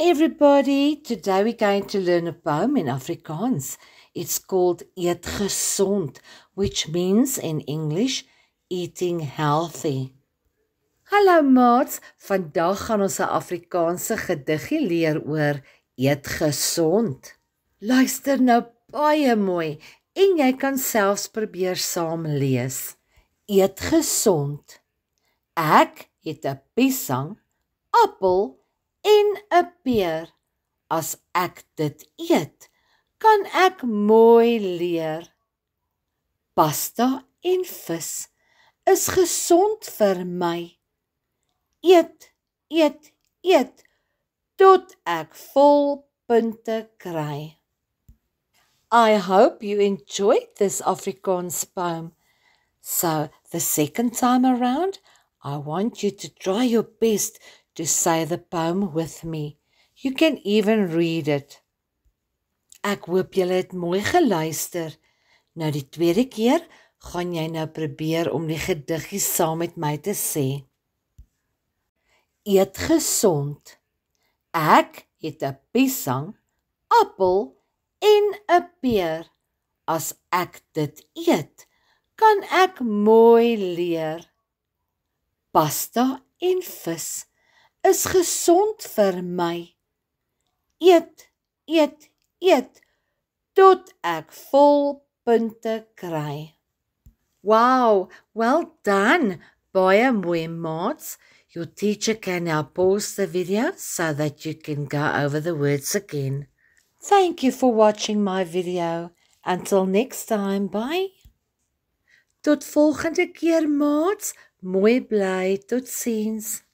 everybody, today we're going to learn a poem in Afrikaans. It's called Eet Gesond, which means in English, eating healthy. Hallo maats, vandag gaan ons 'n Afrikaanse gediggie leer oor eet gesond. Luister nou baie mooi en jy kan selfs probeer saam lees. Eet gesond. Ek het 'n piesang, appel en 'n peer. As ek dit eet, kan ek mooi leer. Pasta en vis is gesond vir my. Eet, eet, eet, tot ek vol punte kry. I hope you enjoyed this Afrikaans poem. So, the second time around, I want you to try your best to say the poem with me. You can even read it. Ek hoop julle het mooi geluister. Nou die tweede keer gaan jy nou probeer om die gediggie saam met my te sê. Eet gesond. Ek het 'n piesang, appel en 'n peer. As ek dit eet, kan ek mooi leer. Pasta en vis is gesond vir my. Eet, eet, eet, tot ek vol punte kry. Wow, well done. Baie mooi maats. Your teacher can now pause the video so that you can go over the words again. Thank you for watching my video. Until next time, bye. Tot volgende keer maats. Mooi bly, totsiens.